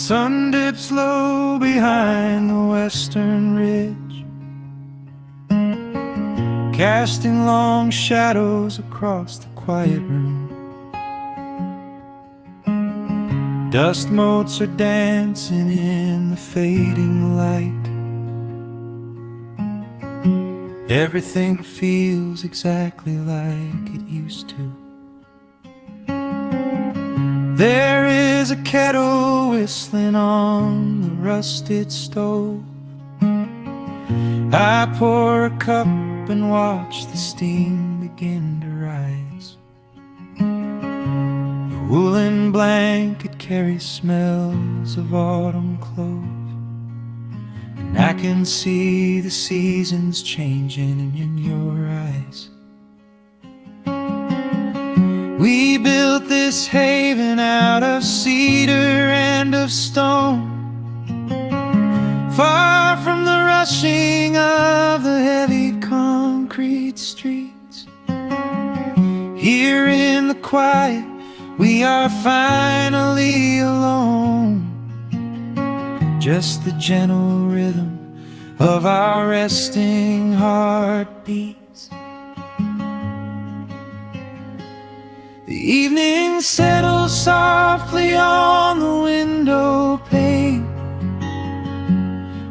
sun dips low behind the western ridge, casting long shadows across the quiet room. Dust motes are dancing in the fading light. Everything feels exactly like it used to. There is a kettle whistling on the rusted stove. I pour a cup and watch the steam begin to rise. The woolen blanket carries smells of autumn clothes, and I can see the seasons changing in your eyes. We built this haven out of cedar and of stone, far from the rushing of the heavy concrete streets. Here in the quiet, we are finally alone. Just the gentle rhythm of our resting heartbeats. The evening settles softly on the window pane.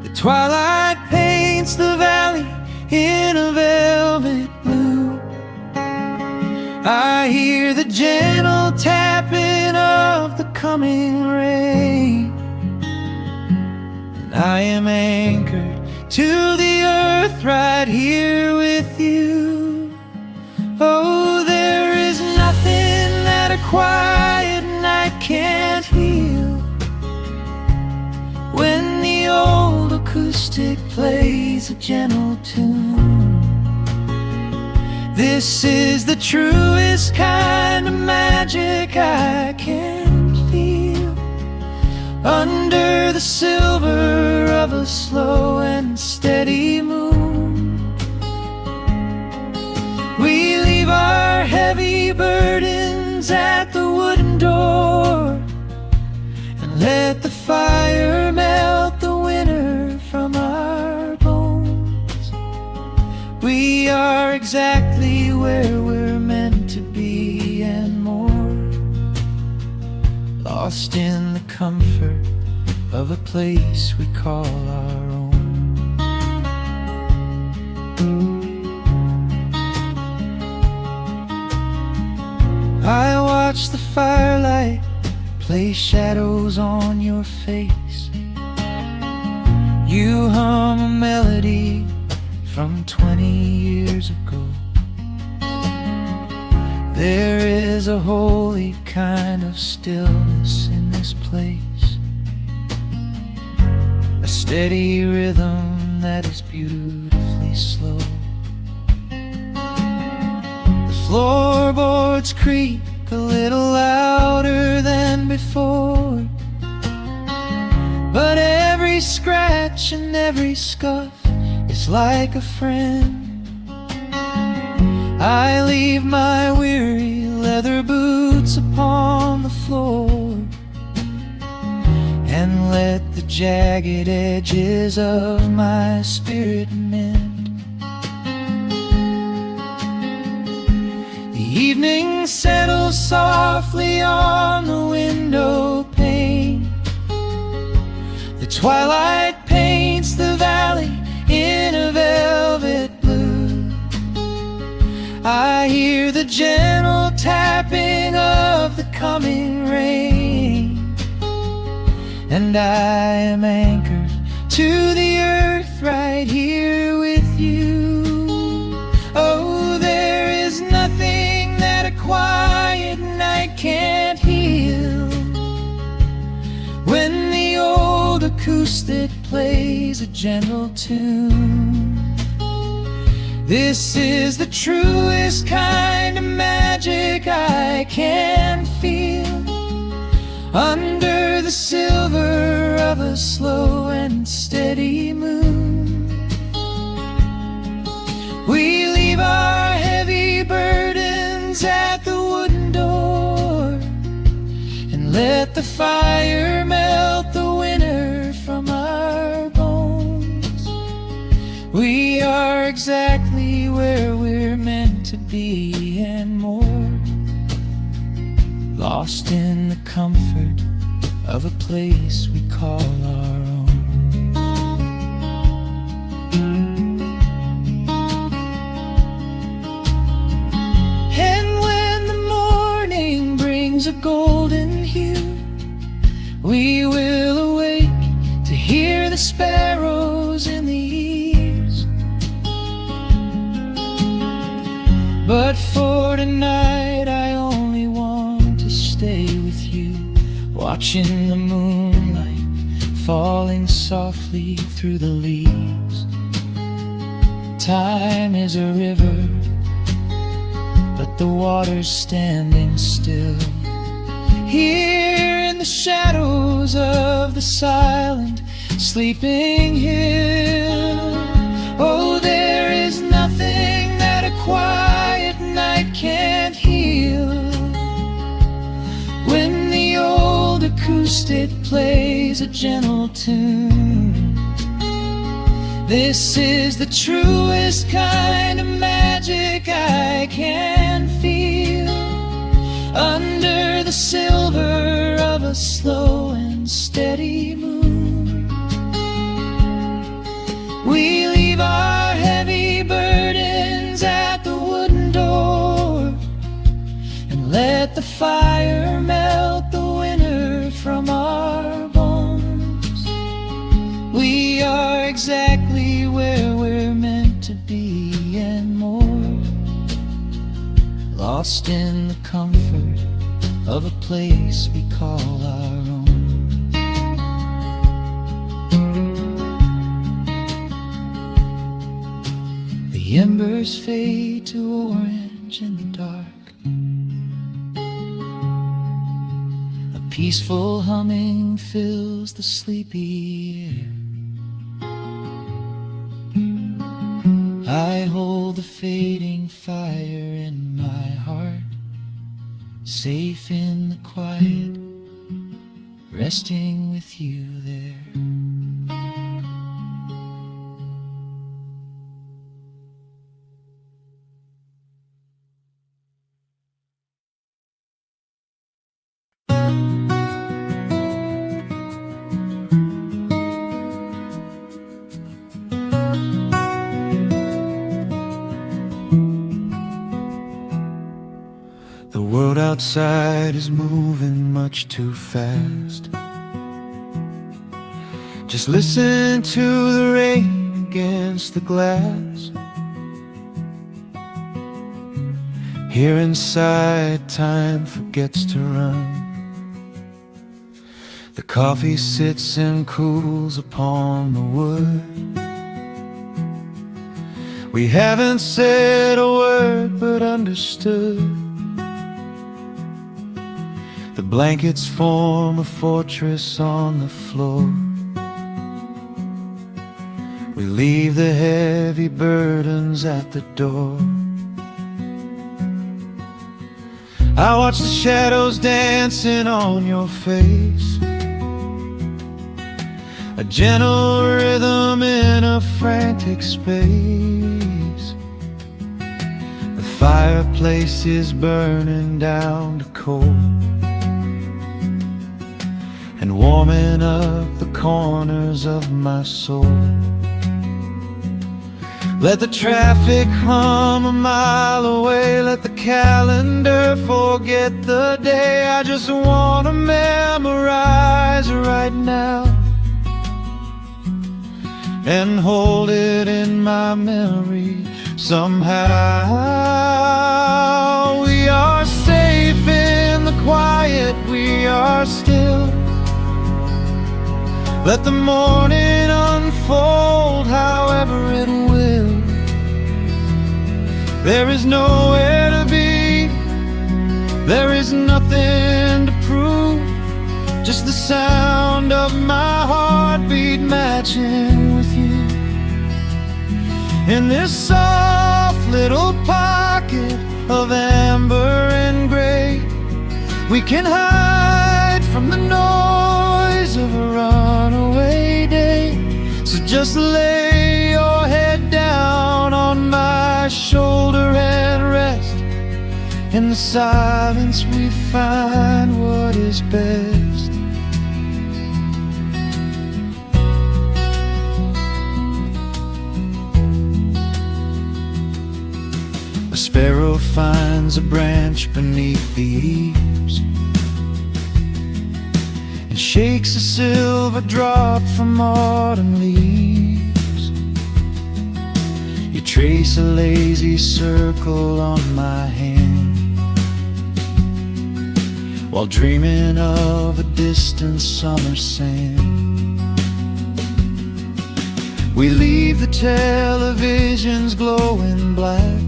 The twilight paints the valley in a velvet blue. I hear the gentle tapping of the coming rain, and I am anchored to the earth right here with you. Oh, there is nothing that a quiet night can't heal, when the old acoustic plays a gentle tune. This is the truest kind of magic I can feel, under the silver of a slow and steady moon. We leave our heavy burdens at the wooden door, and let the fire melt the winter from our bones. We are exactly where we're meant to be and more, lost in the comfort of a place we call our own. I watch the firelight play shadows on your face. You hum a melody from 20 years ago. There is a holy kind of stillness in this place, a steady rhythm that is beautifully slow. The floorboards creak a little louder than before, but every scratch and every scuff is like a friend. I leave my weary leather boots upon the floor, and let the jagged edges of my spirit mend. The evening settles softly on the window pane. The twilight paints the valley in a velvet blue. I hear the gentle tapping of the coming rain, and I am anchored to the earth right here with you. Oh, there is nothing that a quiet night can't heal, when the old acoustic plays a gentle tune. This is the truest kind of magic I can feel, under the silver of a slow and steady moon. We leave our heavy burdens at the wooden door, and let the fire melt the where we're meant to be and more, lost in the comfort of a place we call our own. And when the morning brings a golden hue, we will awake to hear the sparrows in the eaves. But for tonight I only want to stay with you, watching the moonlight falling softly through the leaves. Time is a river, but the water's standing still. Here in the shadows of the silent, sleeping hill. Oh, there is nothing that a quiet night can't heal. When the old acoustic plays a gentle tune, this is the truest kind of magic I can feel. Under the silver of a slow and steady moon, we leave our heavy burdens at the wooden door and let the fire melt the winter from our bones. We are exactly where we're meant to be and more, lost in the comfort of a place we call our own. The embers fade to orange in the dark. A peaceful humming fills the sleepy air. I hold the fading fire in my heart, safe in the quiet, resting with you there. The world outside is moving much too fast. Just listen to the rain against the glass. Here inside, time forgets to run. The coffee sits and cools upon the wood. We haven't said a word but understood. The blankets form a fortress on the floor. We leave the heavy burdens at the door. I watch the shadows dancing on your face, a gentle rhythm in a frantic space. The fireplace is burning down to coal and warming up the corners of my soul. Let the traffic hum a mile away, let the calendar forget the day. I just want to memorize right now and hold it in my memory somehow. We are safe in the quiet, we are still. Let the morning unfold however it will. There is nowhere to be, there is nothing to prove, just the sound of my heartbeat matching with you. In this soft little pocket of amber and gray, we can hide from the noise of a runaway day. So just lay your head down on my shoulder In the silence we find what is best. A sparrow finds a branch beneath the eaves and shakes a silver drop from autumn leaves. You trace a lazy circle on my hand while dreaming of a distant summer sand. We leave the televisions glowing black,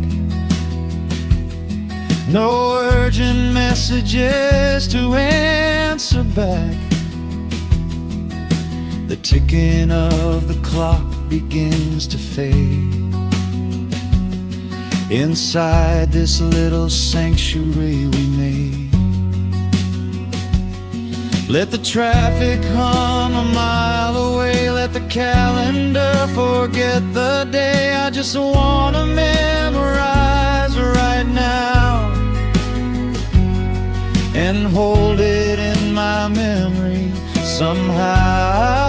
no urgent messages to answer back. The ticking of the clock begins to fade inside this little sanctuary we made. Let the traffic hum a mile away, let the calendar forget the day. I just wanna memorize right now and hold it in my memory somehow.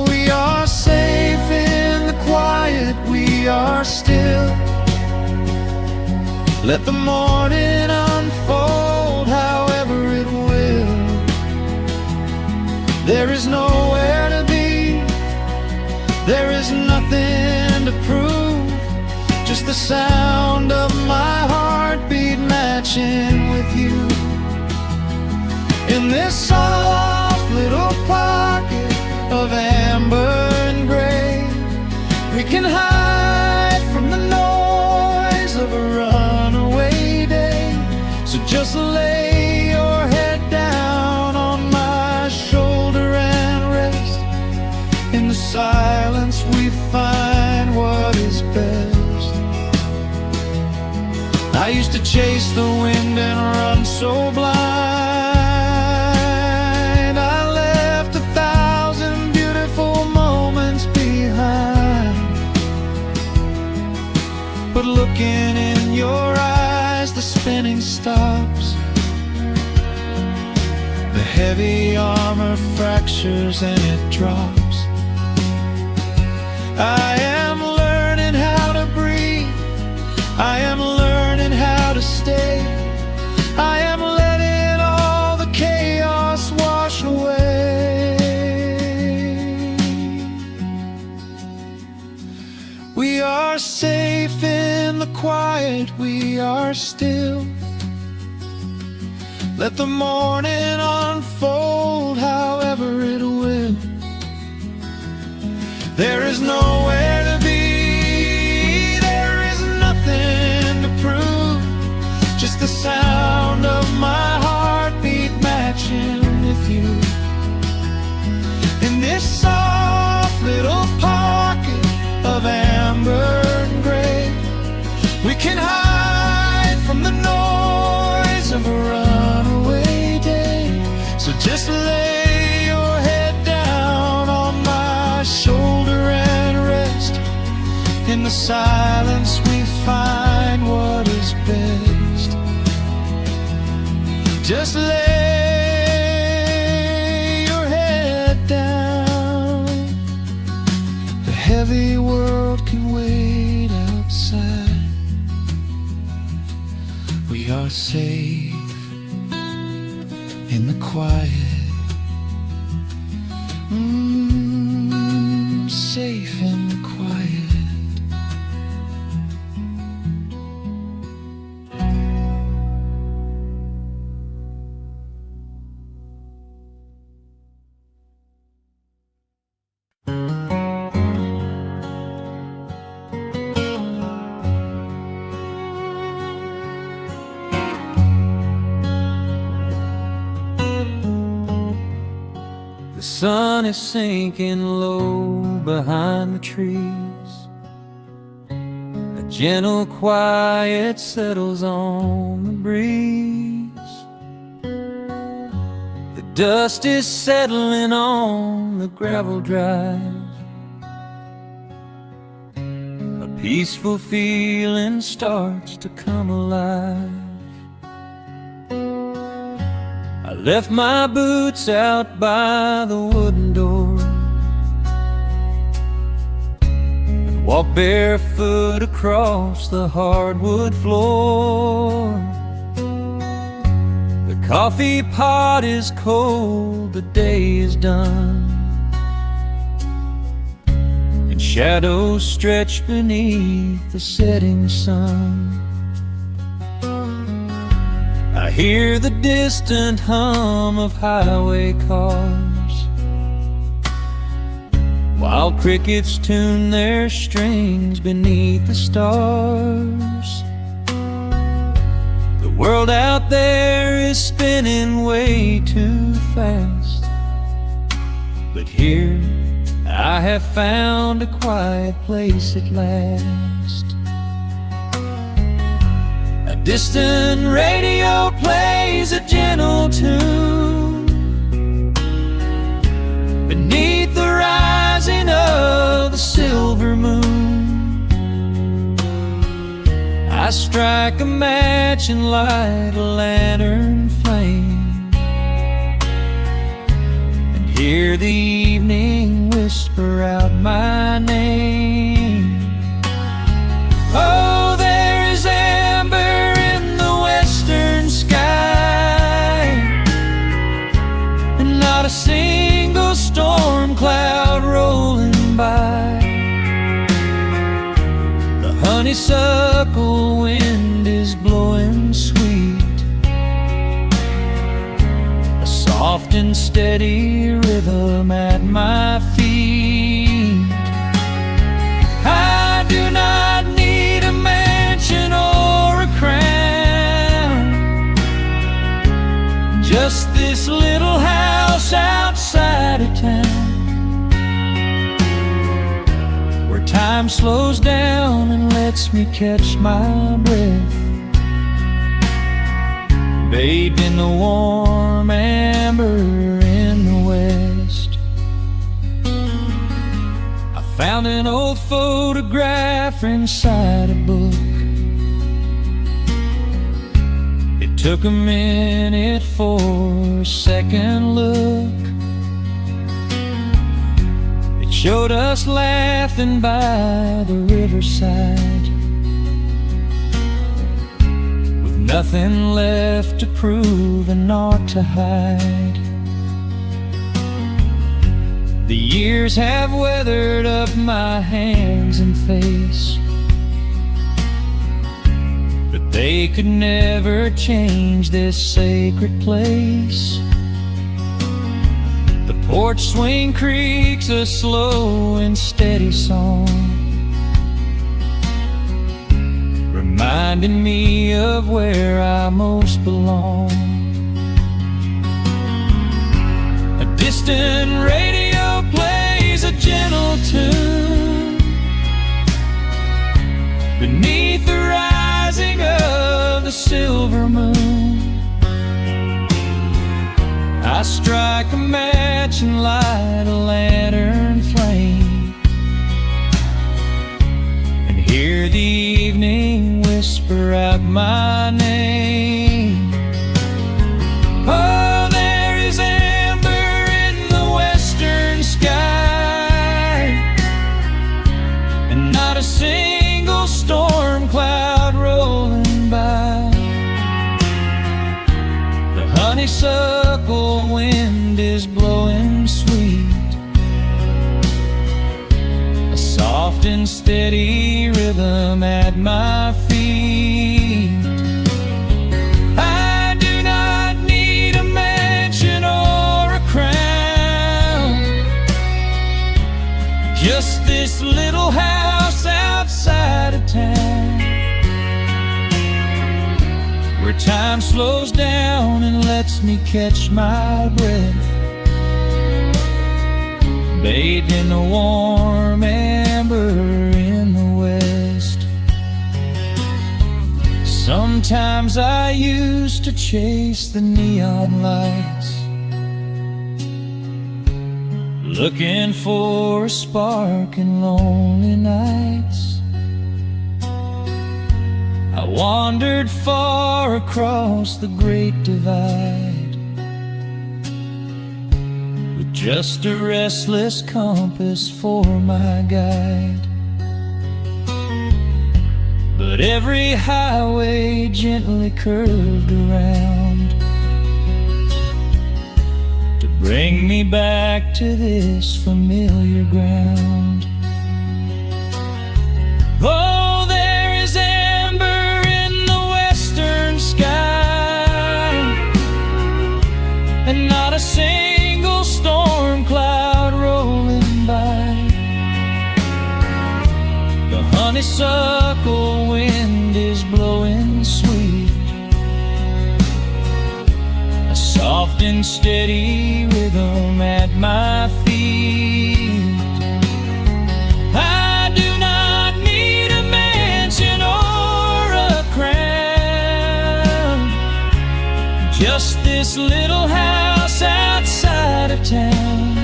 We are safe in the quiet, we are still. Let the morning unfold however it will. There is nowhere to be, there is nothing to prove, just the sound of my heartbeat matching with you. In this soft little pocket of amber and gray, we can hide from the noise of a runaway day. So just lay your head down on my shoulder and rest. In the silence we find what is best. I used to chase the wind and run so blind. I left 1,000 beautiful moments behind. But looking in your eyes, the spinning stops. The heavy armor fractures and it drops. I am learning how to breathe, I am learning how to stay. I am letting all the chaos wash away. We are safe in the quiet, we are still. Let the morning unfold however it will. There is nowhere to be, there is nothing to prove, just the sound of my heartbeat matching with you. In this soft little pocket of amber and gray, we can hide from the noise of a runaway day. So just lay your head down on my shoulder and rest. In the silence we find what is best. Just lay your head down. The heavy world can wait outside. We are safe in the quiet. Safe in the quiet. The sun is sinking low behind the trees. A gentle quiet settles on the breeze. The dust is settling on the gravel drive. A peaceful feeling starts to come alive. I left my boots out by the wooden door and walked barefoot across the hardwood floor. The coffee pot is cold, the day is done, and shadows stretch beneath the setting sun. I hear the distant hum of highway cars, while crickets tune their strings beneath the stars. The world out there is spinning way too fast, but here I have found a quiet place at last. A distant radio plays a gentle tune beneath the rising of the silver moon. I strike a match and light a lantern flame, and hear the evening whisper out my name. Oh, there is amber in the western sky, and not a single storm cloud rolling by. The honeysuckle wind is blowing sweet, a soft and steady rhythm at my feet. I do not need a mansion or a crown, just this little house outside of town, where time slows down and lets me catch my breath, bathed in the warm amber in the west. I found an old photograph inside a book. It took a minute for a second look. It showed us laughing by the riverside, with nothing left to prove and naught to hide. The years have weathered up my hands and face, but they could never change this sacred place. The porch swing creaks a slow and steady song, reminding me of where I most belong. A distant radio plays a gentle tune beneath the rising of the silver moon. I strike a match and light a lantern flame, and hear the evening whisper out my name. Oh, there is amber in the western sky, and not a single storm cloud rolling by. The honeysuckle wind is blowing sweet, a soft and steady rhythm at my feet. I do not need a mansion or a crown, just this little house outside of town, where time slows down and lets me catch my breath, bathed in the warm amber in the west. Sometimes I used to chase the neon lights, looking for a spark in lonely nights. I wandered far across the great divide, with just a restless compass for my guide. But every highway gently curved around to bring me back to this familiar ground. Oh, there is amber in the western sky, and not a single storm cloud rolling by. The honeysuckle wind is blowing sweet, a soft and steady rhythm at my feet. I do not need a mansion or a crown, just this little house outside of town,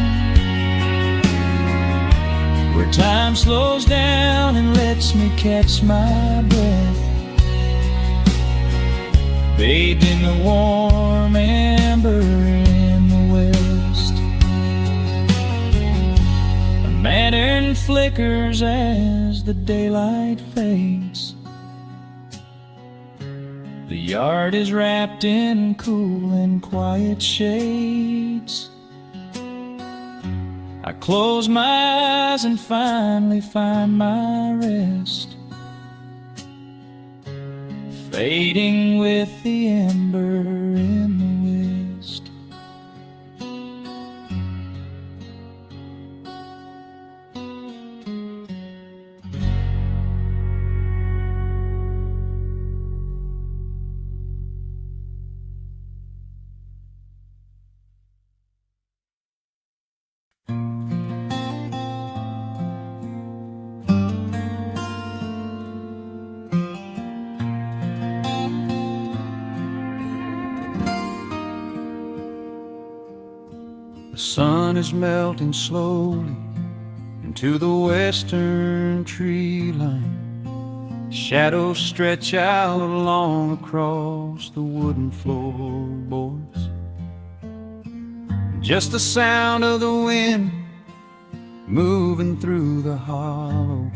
where time slows down and lets me catch my breath, bathed in the warm amber in the west. A lantern flickers as the daylight fades. The yard is wrapped in cool and quiet shades. I close my eyes and finally find my rest, fading with the ember in the west. The sun is melting slowly into the western tree line. Shadows stretch out long across the wooden floorboards. Just the sound of the wind moving through the hollow.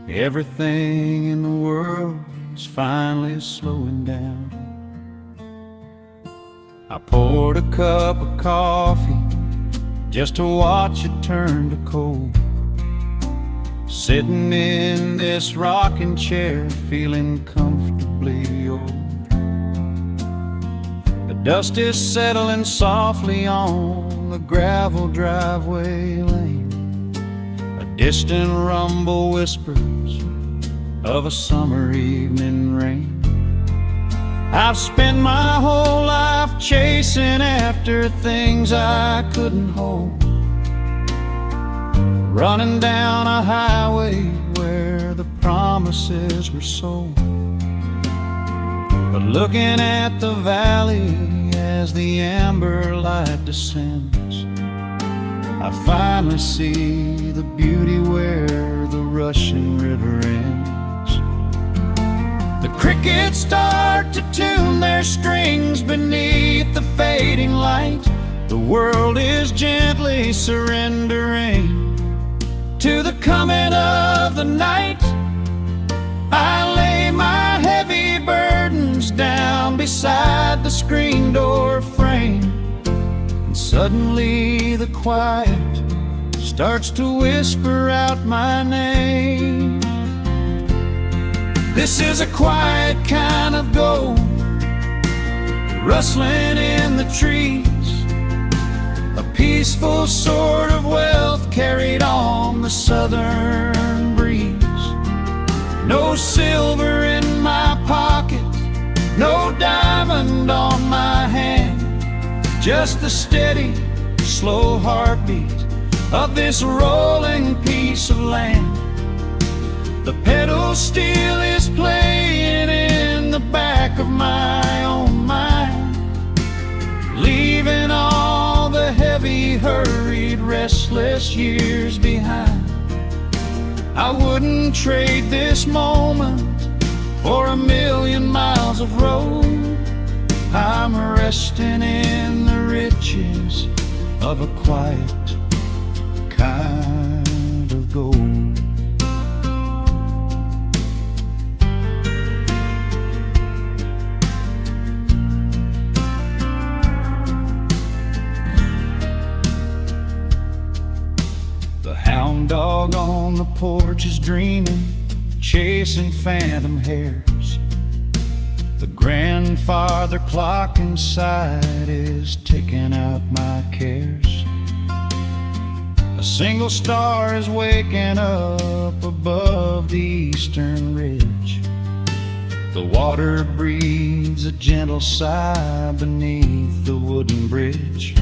Everything in the world is finally slowing down. I poured a cup of coffee just to watch it turn to cold, sitting in this rocking chair feeling comfortably old. The dust is settling softly on the gravel driveway lane. A distant rumble whispers of a summer evening rain. I've spent my whole life chasing after things I couldn't hold, running down a highway where the promises were sold. But looking at the valley as the amber light descends, I finally see the beauty where the rushing river ends. The crickets start to tune their strings beneath the fading light. The world is gently surrendering to the coming of the night. I lay my heavy burdens down beside the screen door frame, and suddenly the quiet starts to whisper out my name. This is a quiet kind of gold, rustling in the trees, a peaceful sort of wealth carried on the southern breeze. No silver in my pocket, no diamond on my hand, just the steady, slow heartbeat of this rolling piece of land. The pedal steel is playing in the back of my own mind, leaving all the heavy, hurried, restless years behind. I wouldn't trade this moment For 1,000,000 miles of road, I'm resting in the riches of a quiet kind of gold. The hound dog on the porch is dreaming, chasing phantom hares. The grandfather clock inside is ticking out my cares. A single star is waking up above the eastern ridge. The water breathes a gentle sigh beneath the wooden bridge.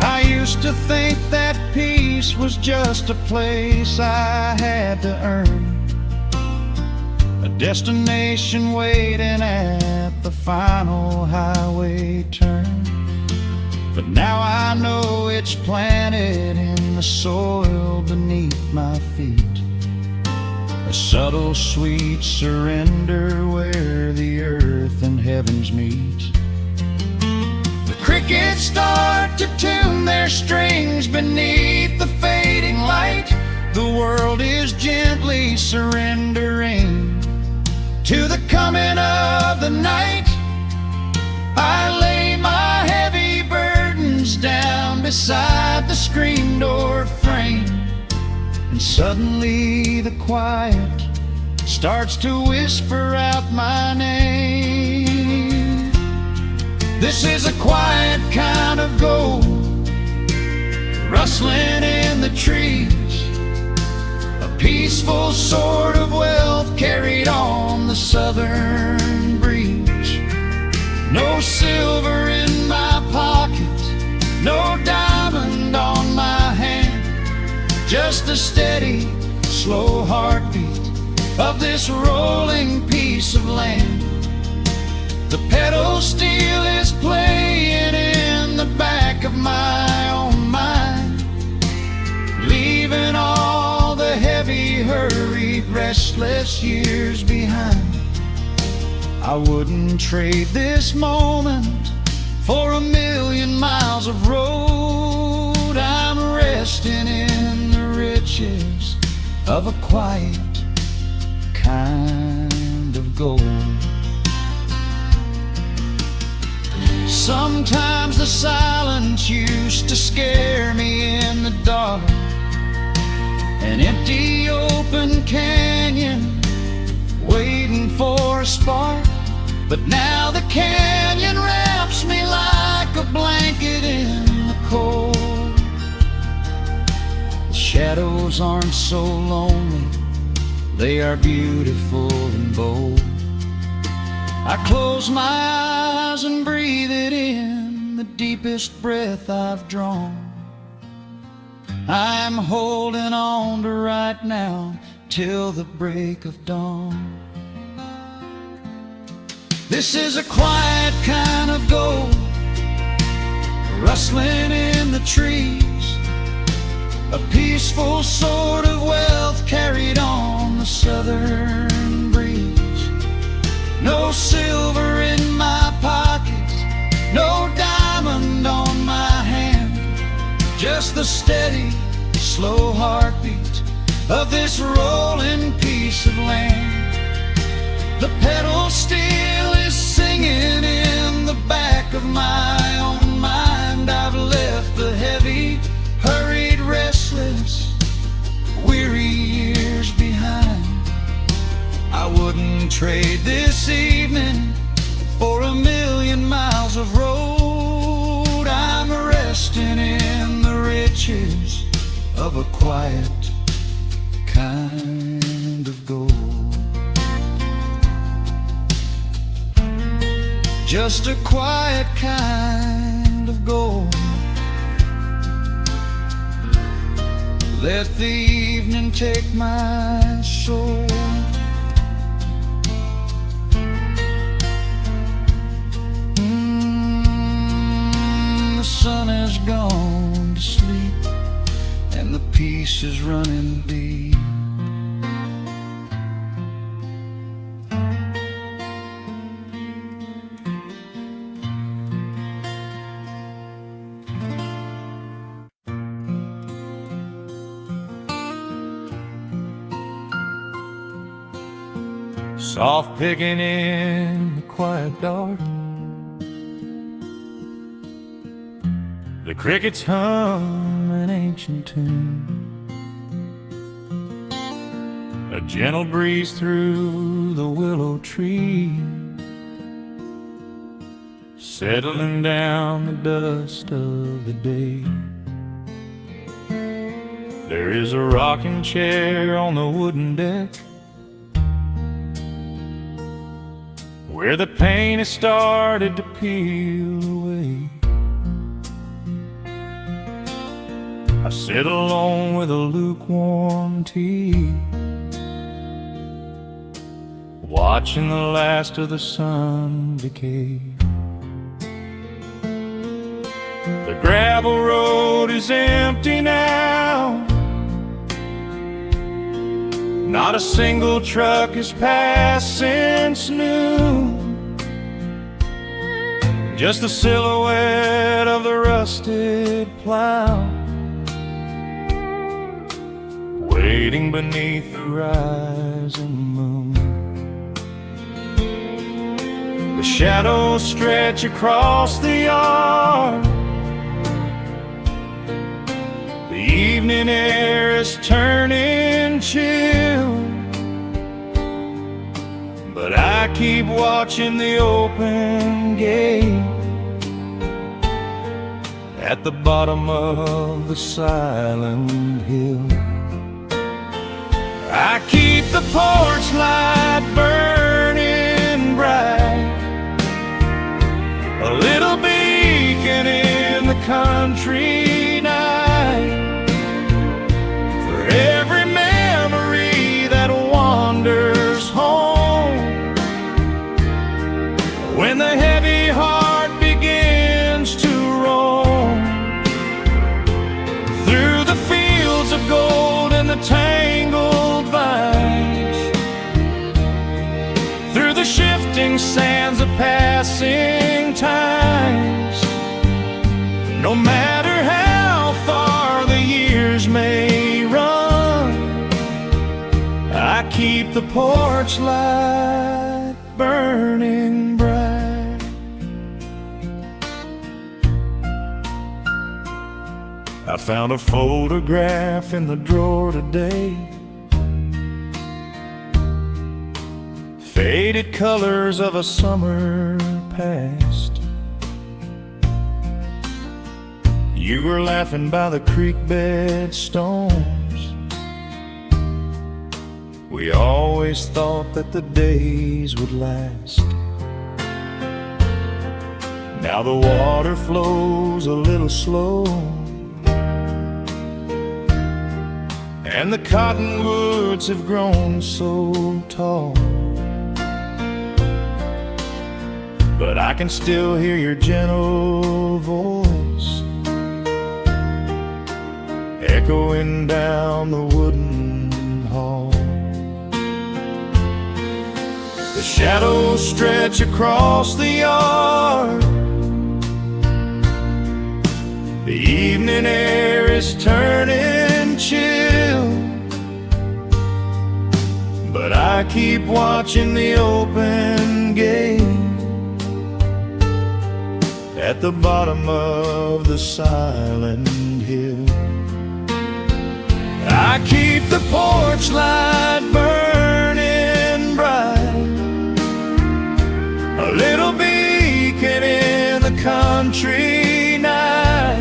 I used to think that peace was just a place I had to earn, a destination waiting at the final highway turn. But now I know it's planted in the soil beneath my feet, a subtle sweet surrender where the earth and heavens meet. The crickets start to tune their strings beneath the fading light. The world is gently surrendering to the coming of the night. I lay my heavy burdens down beside the screen door frame, and suddenly the quiet starts to whisper out my name. This is a quiet kind of gold, rustling in the trees, a peaceful sort of wealth carried on the southern breeze. No silver in my pocket, no diamond on my hand, just the steady, slow heartbeat of this rolling piece of land. The pedal steel is playing in the back of my own mind, leaving all the heavy, hurried, restless years behind. I wouldn't trade this moment for 1,000,000 miles of road. I'm resting in the riches of a quiet kind of gold. Sometimes the silence used to scare me in the dark, an empty open canyon waiting for a spark. But now the canyon wraps me like a blanket in the cold. The shadows aren't so lonely, they are beautiful and bold. I close my eyes and breathe it in, the deepest breath I've drawn. I'm holding on to right now till the break of dawn. This is a quiet kind of gold, rustling in the trees, a peaceful sort of wealth carried on the southern breeze. No silver in my pocket, no diamond on my hand, just the steady, slow heartbeat of this rolling piece of land. The pedal steel is singing in the back of my own mind. I've left the heavy, hurried, restless, weary years behind. I wouldn't trade this evening for 1,000,000 miles of road. I'm resting in the riches of a quiet kind of gold. Just a quiet kind of gold. Let the evening take my soul. The sun has gone to sleep and the peace is running deep. soft picking in the quiet dark. The crickets hum an ancient tune, a gentle breeze through the willow tree, settling down the dust of the day. There is a rocking chair on the wooden deck, where the paint has started to peel away. I sit alone with a lukewarm tea, watching the last of the sun decay. The gravel road is empty now, not a single truck has passed since noon. Just the silhouette of the rusted plow, waiting beneath the rising moon. The shadows stretch across the yard, the evening air is turning chill, but I keep watching the open gate at the bottom of the silent hill. I keep the porch light burning bright, a little beacon in the country night, for every memory that wanders home. When the heavy heart begins to roam through the fields of gold and the tangled vines, through the shifting sands of passing times, no matter how far the years may run, I keep the porch light burning bright. I found a photograph in the drawer today, faded colors of a summer past. You were laughing by the creek bed stones. We always thought that the days would last. Now the water flows a little slow, and the cottonwoods have grown so tall, but I can still hear your gentle voice echoing down the wooden hall. The shadows stretch across the yard, the evening air is turning chill, but I keep watching the open gate at the bottom of the silent hill. I keep the porch light burning bright, a little beacon in the country night,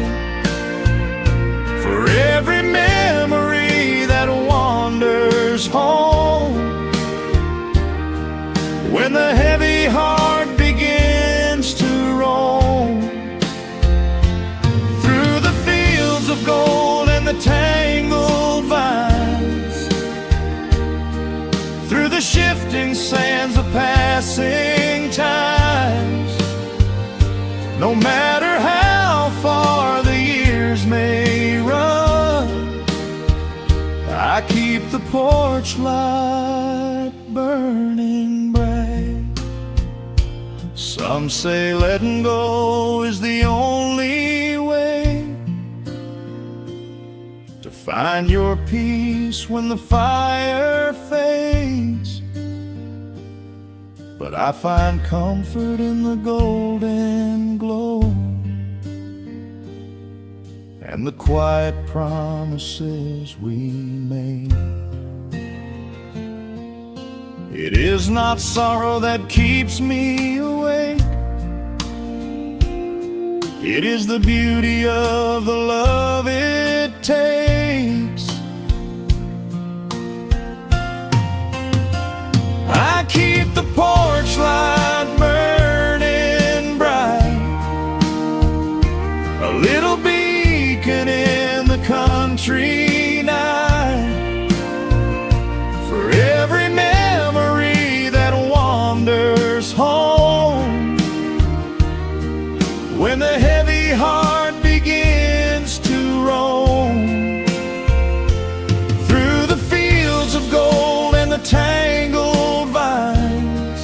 for every memory that wanders home. When the heavy heart begins to roam through the fields of gold and the tangled vines, through the shifting sands of passing times, no matter how far the years may run, I keep the porch light burning bright. Some say letting go is the only way to find your peace when the fire fades. but I find comfort in the golden glow and the quiet promises we made. It is not sorrow that keeps me awake. It is the beauty of the love it takes. I keep the porch light burning bright, a little beacon in the country night, for every memory that wanders home when the heavy heart begins to roam through the fields of gold and the tangled vines,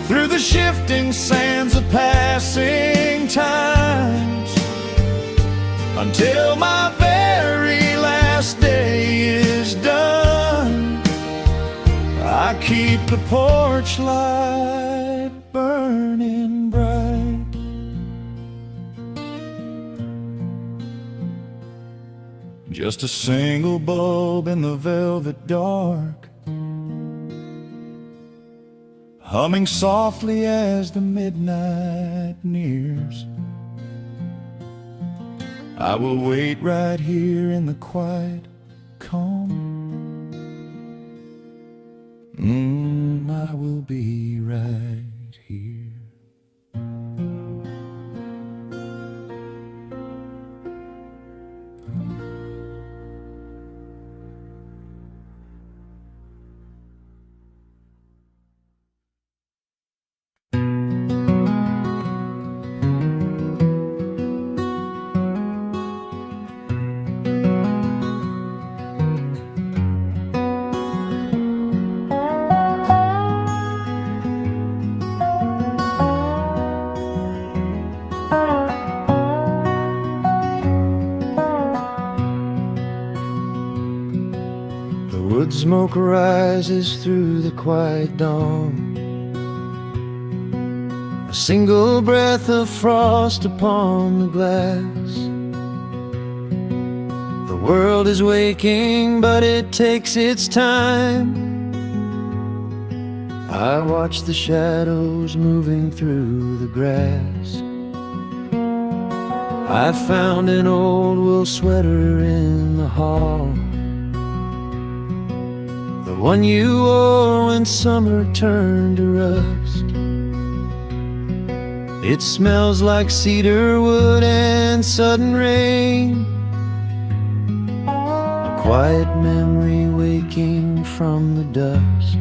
through the shifting sands of passing times, until my very last day is done. I keep the porch light burning bright. Just a single bulb in the velvet dark, humming softly as the midnight nears. I will wait right here in the quiet calm. I will be right here. Wood smoke rises through the quiet dawn, a single breath of frost upon the glass. The world is waking, but it takes its time. I watch the shadows moving through the grass. I found an old wool sweater in the hall, the one you wore when summer turned to rust. It smells like cedar wood and sudden rain, a quiet memory waking from the dust.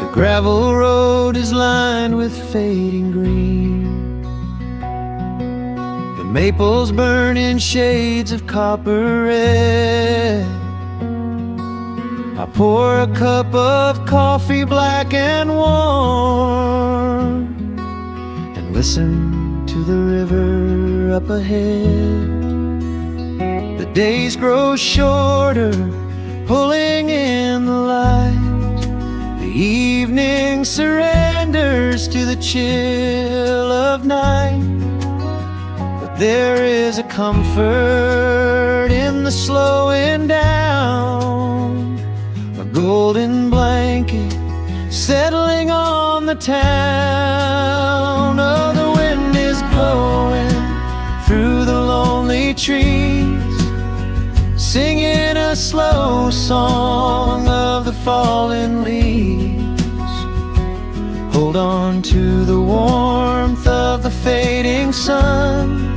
The gravel road is lined with fading green, the maples burn in shades of copper red. I pour a cup of coffee black and warm, and listen to the river up ahead. The days grow shorter, pulling in the light. The evening surrenders to the chill of night. But there is a comfort in the slowing down, a golden blanket settling on the town. Oh, the wind is blowing through the lonely trees, singing a slow song of the fallen leaves. Hold on to the warmth of the fading sun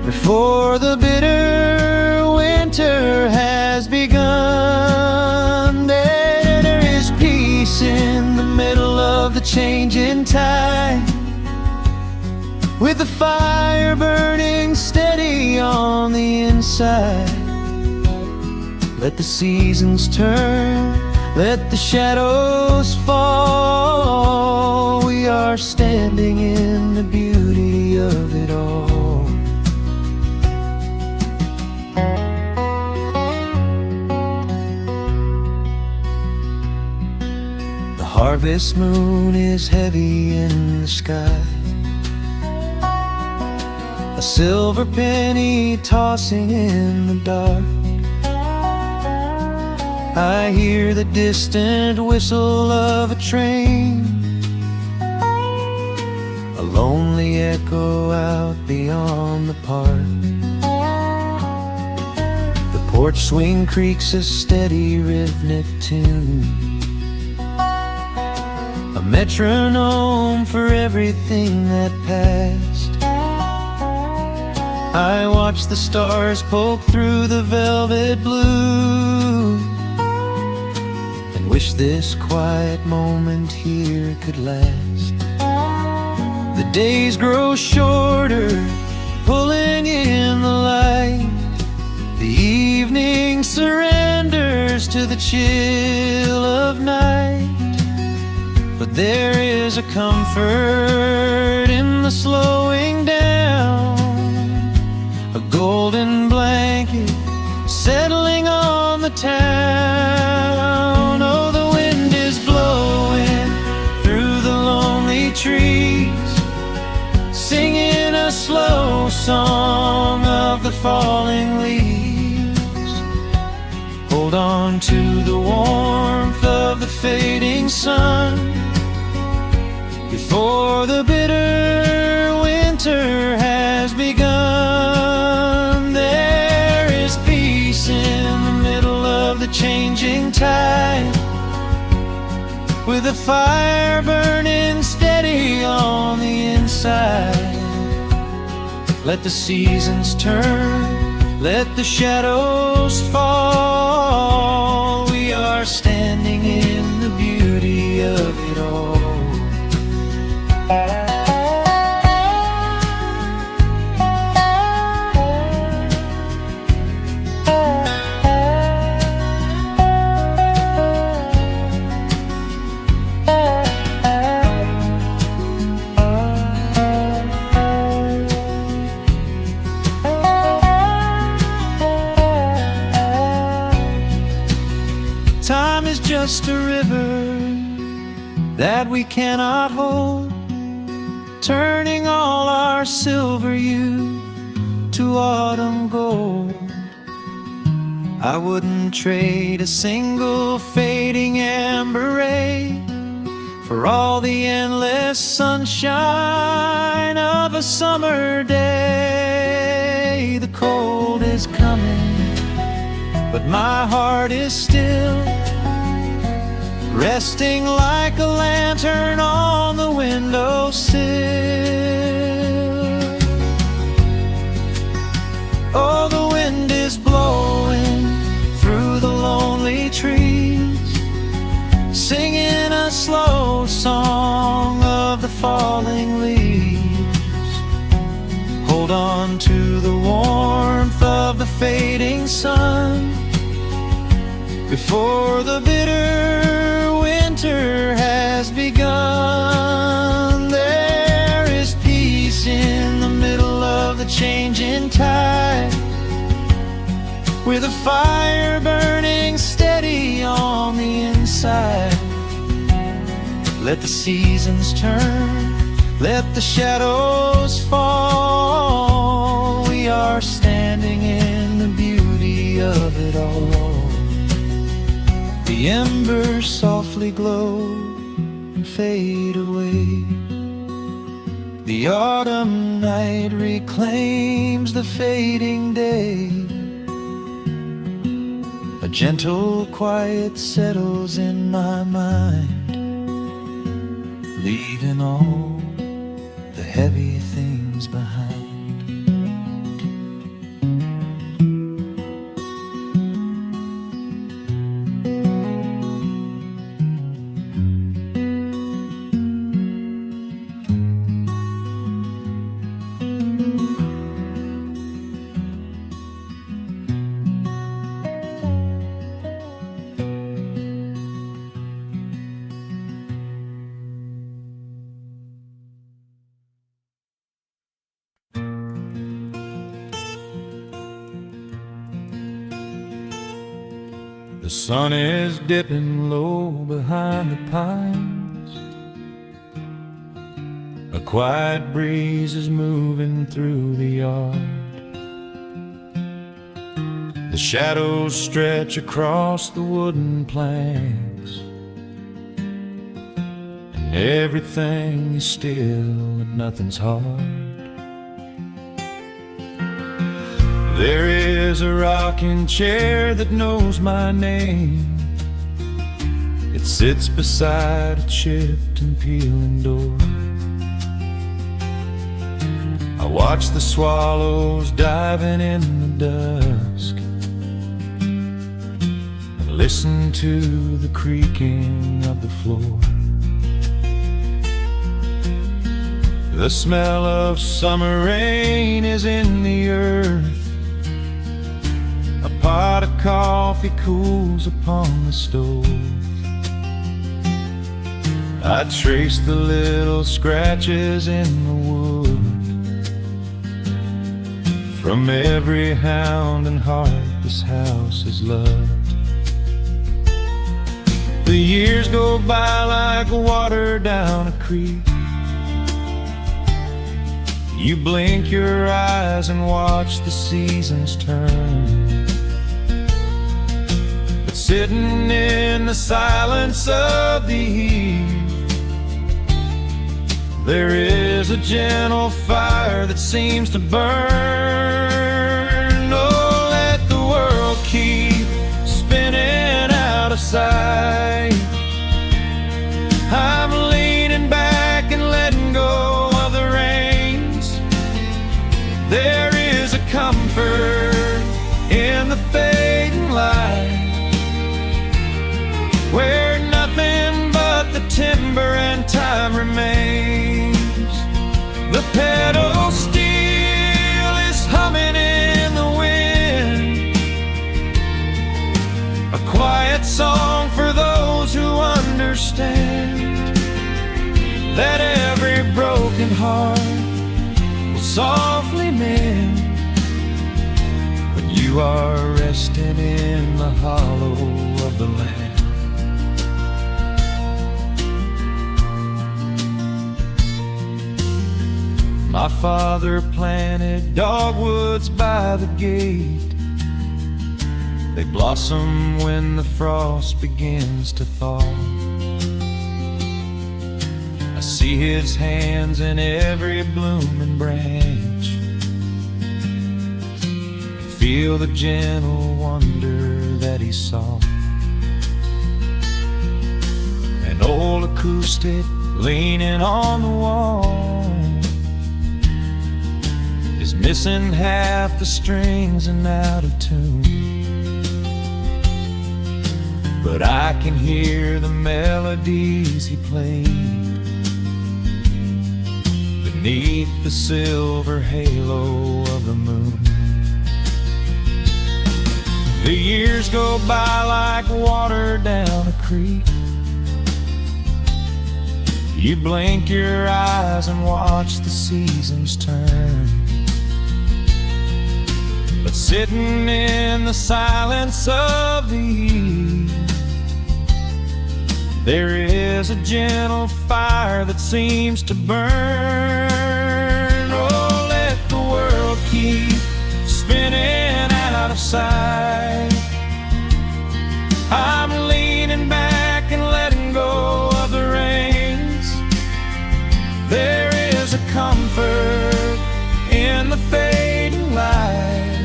before the bitter winter has begun. There is peace in the middle of the changing tide, with the fire burning steady on the inside. Let the seasons turn, let the shadows fall. We are standing in the beauty of it all. harvest moon is heavy in the sky, a silver penny tossing in the dark. I hear the distant whistle of a train, a lonely echo out beyond the park. The porch swing creaks a steady rhythmic tune, a metronome for everything that passed. I watch the stars poke through the velvet blue, and wish this quiet moment here could last. The days grow shorter, pulling in the light. The evening surrenders to the chill of night. But there is a comfort in the slowing down, a golden blanket settling on the town. Oh, the wind is blowing through the lonely trees, singing a slow song of the falling leaves. Hold on to the warmth of the fading sun before the bitter winter has begun. There is peace in the middle of the changing tide, with a fire burning steady on the inside. Let the seasons turn, let the shadows fall. We are standing in the beauty of it all. Time is just a river that we cannot hold, turning all our silver youth to autumn gold. I wouldn't trade a single fading amber ray for all the endless sunshine of a summer day. The cold is coming, but my heart is still, resting like a lantern on the windowsill. Oh, the wind is blowing through the lonely trees, singing a slow song of the falling leaves. Hold on to the warmth of the fading sun before the bitter winter has begun. There is peace in the middle of the changing tide, with a fire burning steady on the inside. Let the seasons turn, let the shadows fall. We are standing in the beauty of it all. The embers softly glow and fade away. The autumn night reclaims the fading day. A gentle quiet settles in my mind, leaving all the heavy things behind. The sun is dipping low behind the pines. A quiet breeze is moving through the yard. The shadows stretch across the wooden planks, and everything is still and nothing's hard. There is a rocking chair that knows my name. It sits beside a chipped and peeling door. I watch the swallows diving in the dusk and listen to the creaking of the floor. The smell of summer rain is in the earth. A pot of coffee cools upon the stove. I trace the little scratches in the wood from every hound and heart this house has loved. The years go by like water down a creek. You blink your eyes and watch the seasons turn. But sitting in the silence of the heat, there is a gentle fire that seems to burn. Oh, let the world keep spinning out of sight. I'm leaning back and letting go of the reins. There is a comfort in the fading light, where nothing but the timber and time remains. The pedal steel is humming in the wind, a quiet song for those who understand that every broken heart will softly mend when you are resting in the hollow of the land. My father planted dogwoods by the gate. They blossom when the frost begins to thaw. I see his hands in every blooming branch, feel the gentle wonder that he saw. An old acoustic leaning on the wall is missing half the strings and out of tune, but I can hear the melodies he played beneath the silver halo of the moon. The years go by like water down a creek. You blink your eyes and watch the seasons turn. But sitting in the silence of the heat, there is a gentle fire that seems to burn. Oh, let the world keep spinning out of sight. I'm leaning back and letting go of the reins. There is a comfort in the fading light,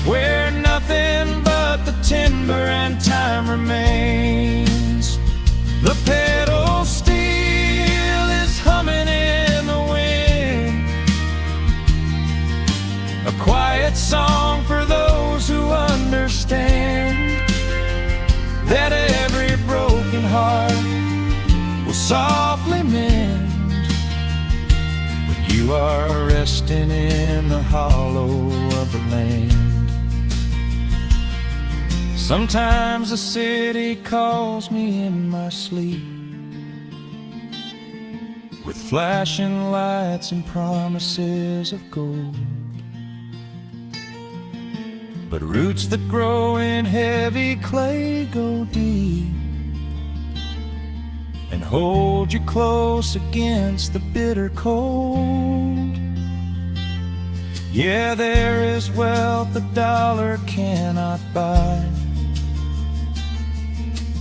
where nothing but the timber and time remains. The pedal steel is humming in the wind, a quiet song for those who understand that every broken heart will softly mend when you are resting in the hollow of the land. Sometimes the city calls me in my sleep, with flashing lights and promises of gold. but roots that grow in heavy clay go deep and hold you close against the bitter cold. Yeah, there is wealth a dollar cannot buy,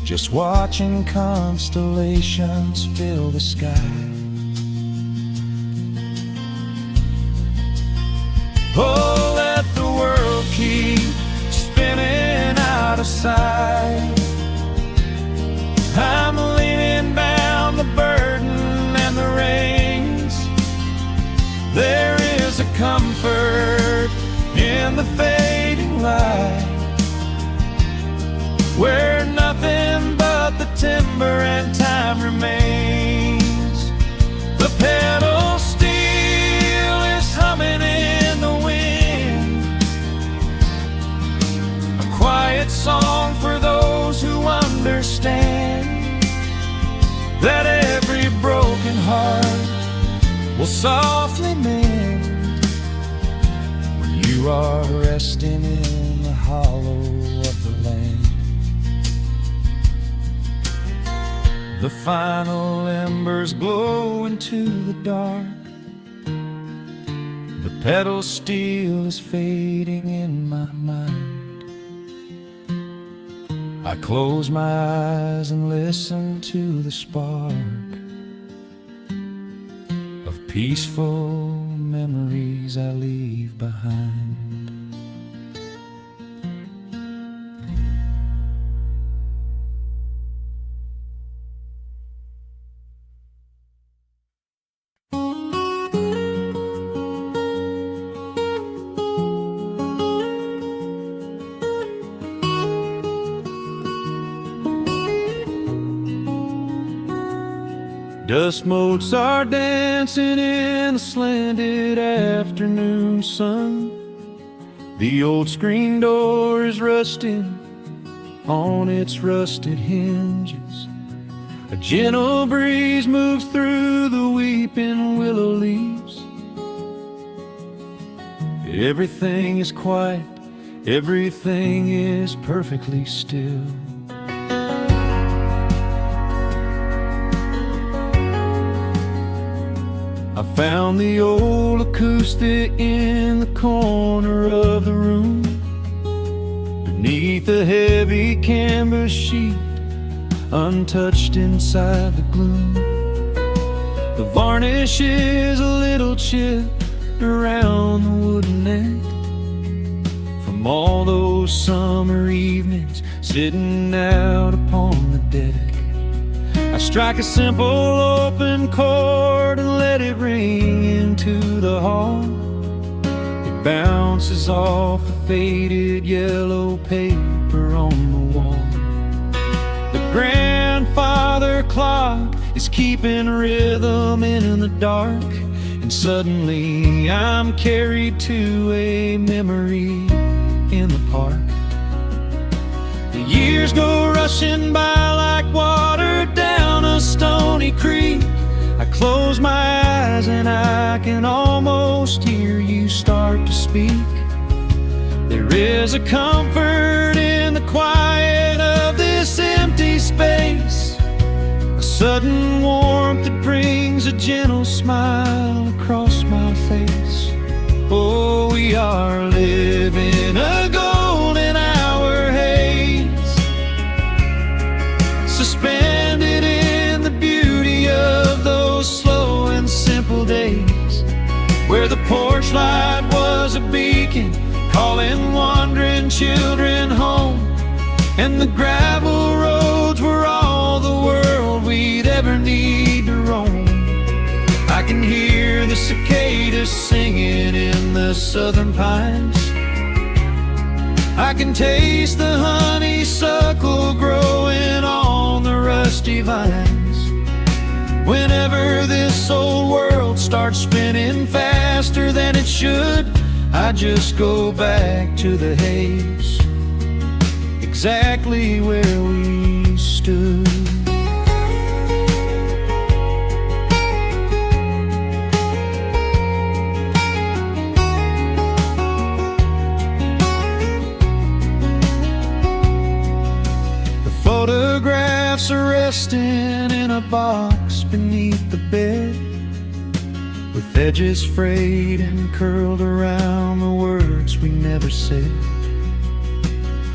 just watching constellations fill the sky. Oh, let the world keep spinning out of sight. I'm leaning down the burden and the reins. There is a comfort in the fading light, where nothing but the timber and time remains. The pedal steel is humming in the wind, a quiet song for those who understand that every broken heart will softly mend when you are resting in the hollow of the land. The final embers glow into the dark. The pedal steel is fading in my mind. I close my eyes and listen to the spark of peaceful memories I leave behind. Dust motes are dancing in the slanted afternoon sun. The old screen door is rusting on its rusted hinges. A gentle breeze moves through the weeping willow leaves. Everything is quiet, everything is perfectly still. I found the old acoustic in the corner of the room, beneath a heavy canvas sheet, untouched inside the gloom. The varnish is a little chipped around the wooden neck from all those summer evenings sitting out upon the deck. I strike a simple open chord and let it ring into the hall. It bounces off the faded yellow paper on the wall. The grandfather clock is keeping rhythm in the dark, and suddenly I'm carried to a memory in the park. The years go rushing by like water down a stony creek. I close my eyes and I can almost hear you start to speak. There is a comfort in the quiet of this empty space, a sudden warmth that brings a gentle smile across my face. Oh, we are living a golden hour haze, suspended in the beauty of those slow and simple days, where the porch light was a beacon calling wandering children home, and the gravel roads were all the world we'd ever need to roam. I can hear the cicadas singing in the southern pines. I can taste the honeysuckle growing on the rusty vines. Whenever this old world starts spinning faster than it should, I just go back to the haze, exactly where we stood. photographs are resting in a box beneath the bed, with edges frayed and curled around the words we never said.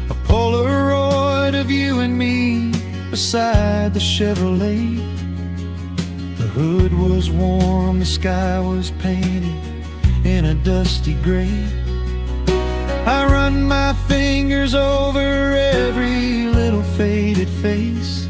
A Polaroid of you and me beside the Chevrolet. The hood was warm, the sky was painted in a dusty gray. I run my fingers over every little faded face,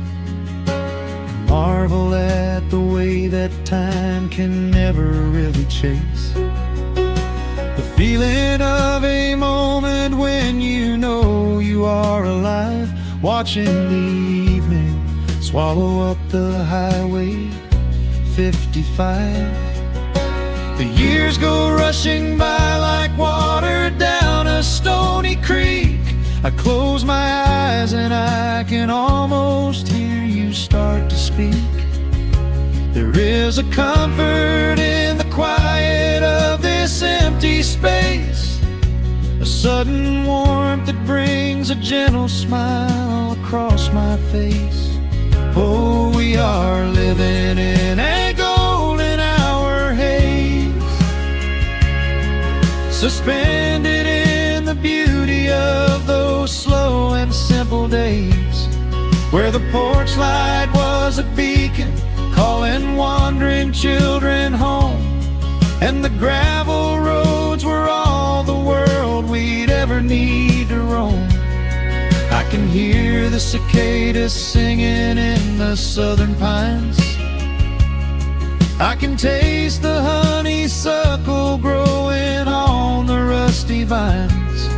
marvel at the way that time can never really chase. The feeling of a moment when you know you are alive, watching the evening swallow up the highway 55. The years go rushing by like water down a stony creek. I close my eyes and I can almost hear you start to speak. There is a comfort in the quiet of this empty space, a sudden warmth that brings a gentle smile across my face. Oh, we are living in a golden hour haze, suspended in the beauty of those slow and simple days, where the porch light was a beacon calling wandering children home, and the gravel roads were all the world we'd ever need to roam. I can hear the cicadas singing in the southern pines. I can taste the honeysuckle growing on the rusty vines.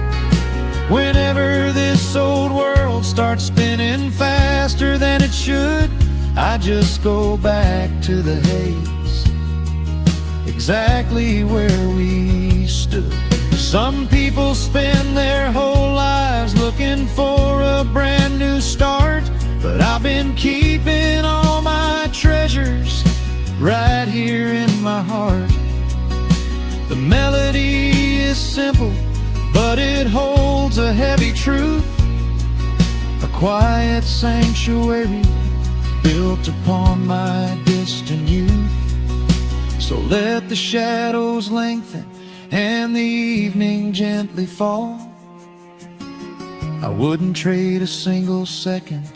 Whenever this old world starts spinning faster than it should, I just go back to the haze, exactly where we stood. Some people spend their whole lives looking for a brand new start, but I've been keeping all my treasures right here in my heart. The melody is simple, but it holds a heavy truth, a quiet sanctuary built upon my distant youth. So let the shadows lengthen and the evening gently fall. I wouldn't trade a single second,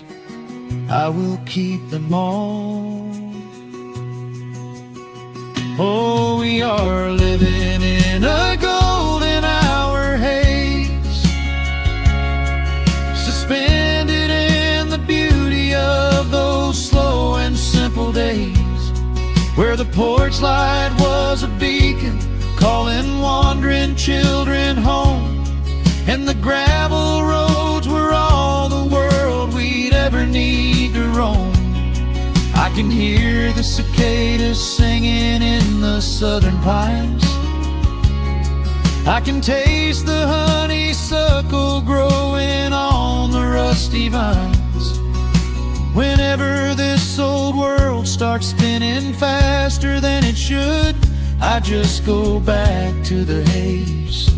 I will keep them all. Oh, we are living in a golden hour haze, suspended in the beauty of those slow and simple days, where the porch light was a beacon calling wandering children home, and the gravel roads were all the world we'd ever need to roam. I can hear the cicadas singing in the southern pines. I can taste the honeysuckle growing on the rusty vines. Whenever this old world starts spinning faster than it should, I just go back to the haze,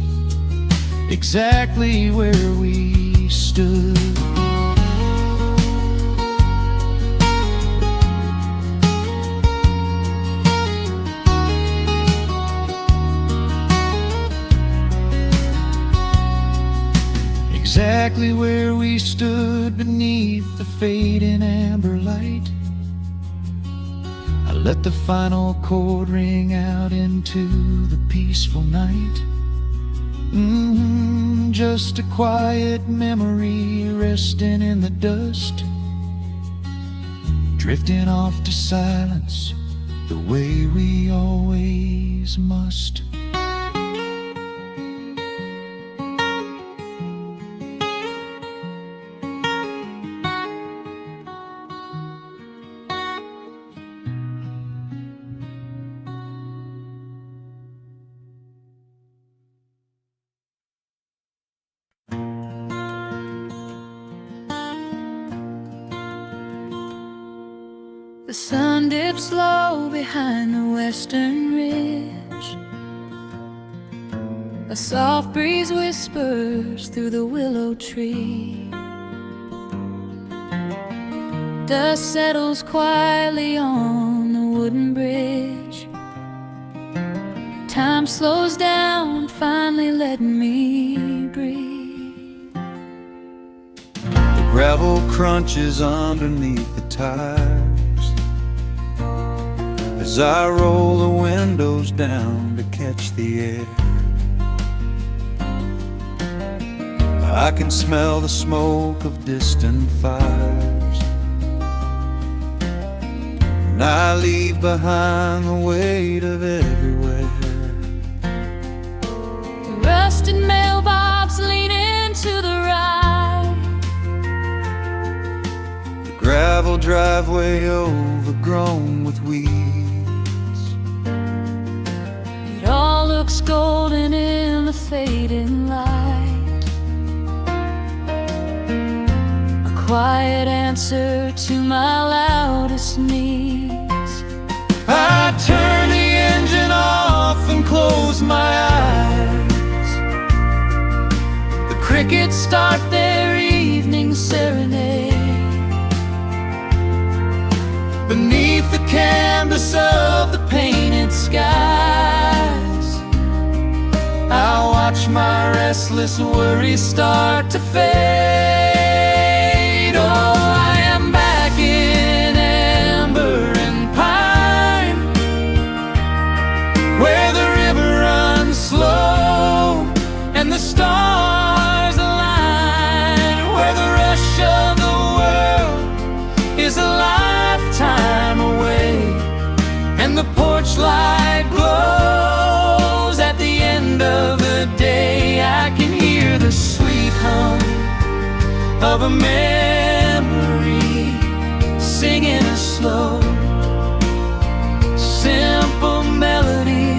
exactly where we stood. Exactly where we stood beneath the fading amber light. I let the final chord ring out into the peaceful night. Just a quiet memory resting in the dust, drifting off to silence the way we always must. The sun dips low behind the western ridge. A soft breeze whispers through the willow tree. Dust settles quietly on the wooden bridge. Time slows down, finally letting me breathe. The gravel crunches underneath the tires as I roll the windows down to catch the air. I can smell the smoke of distant fires, and I leave behind the weight of everywhere. The rusted mailbox leaning to the right, The gravel driveway overgrown with weeds. it all looks golden in the fading light. A quiet answer to my loudest needs. I turn the engine off and close my eyes. The crickets start their evening serenade. Beneath the canvas of the painted skies, I watch my restless worries start to fade. Oh, I am back in amber and pine, where the river runs slow and the stars align, where the rush of the world is a lifetime away, and the porch light glows at the end of the day. I can hear the sweet hum of a memory singing a slow, simple melody.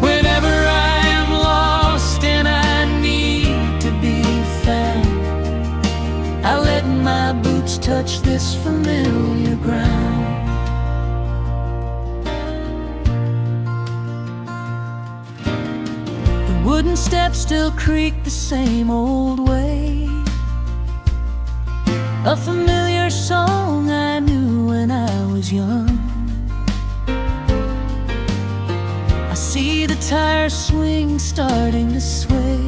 Whenever I am lost and I need to be found, I let my boots touch this familiar ground. The wooden steps still creak the same old way, a familiar song I knew when I was young. I see the tires swing starting to sway,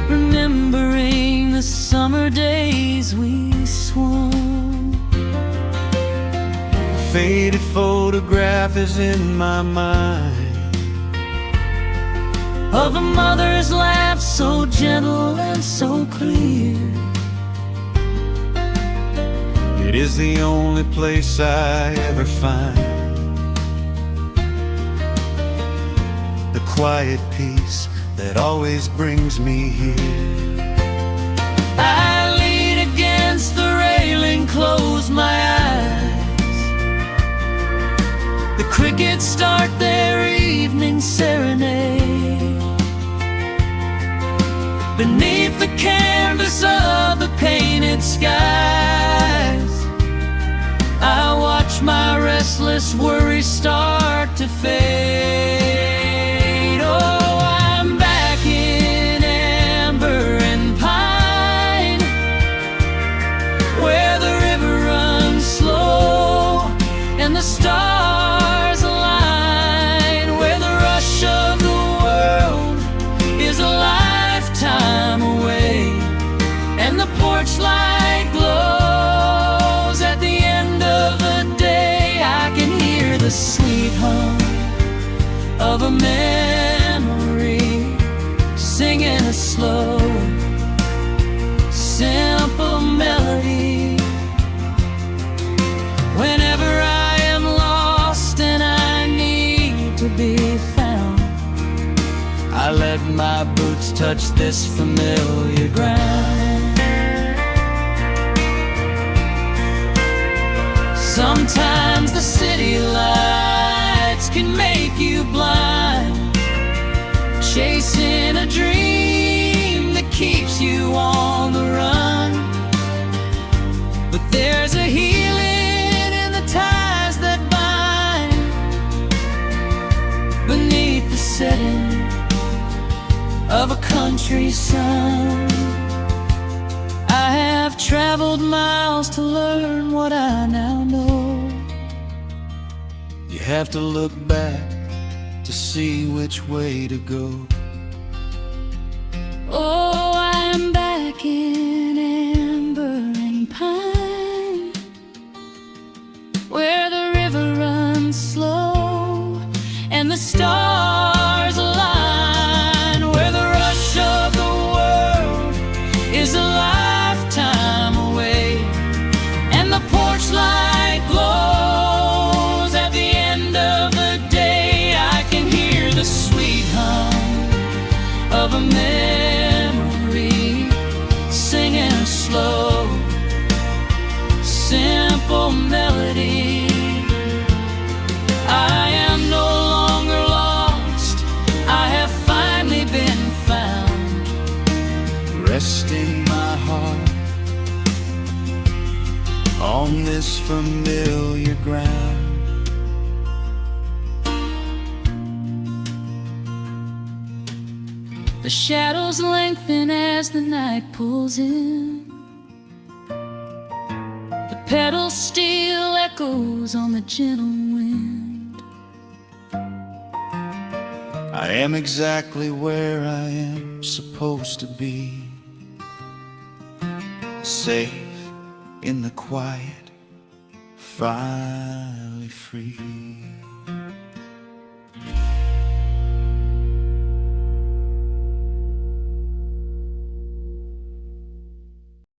remembering the summer days we swung. A faded photograph is in my mind of a mother's laugh, so gentle and so clear. It is the only place I ever find the quiet peace that always brings me here. I lean against the railing, close my eyes. The crickets start their evening serenade. Beneath the canvas of the painted skies, I watch my restless worries start to fade. Oh, I'm back in amber and pine, where the river runs slow and the stars align, where the rush of the world is a lifetime away, and the porch light glows at the end of the day. I can hear the sweet hum of a memory singing a slow, simple melody. Whenever I am lost and I need to be found, I let my boots touch this familiar ground. Sometimes the city lights can make you blind, chasing a dream that keeps you on the run. But there's a healing in the ties that bind beneath the setting of a country sun. traveled miles to learn what I now know. You have to look back to see which way to go. Oh, I am back in amber and pine, where the river runs slow and the stars align, where the rush of the world is a lifetime away, and the porch light glows at the end of the day. I can hear the sweet hum of a memory singing a slow, simple melody. I am no longer lost, I have finally been found, Resting my heart on this familiar ground. The shadows lengthen as the night pulls in. The pedal steel echoes on the gentle wind. I am exactly where I am supposed to be, safe in the quiet, finally free.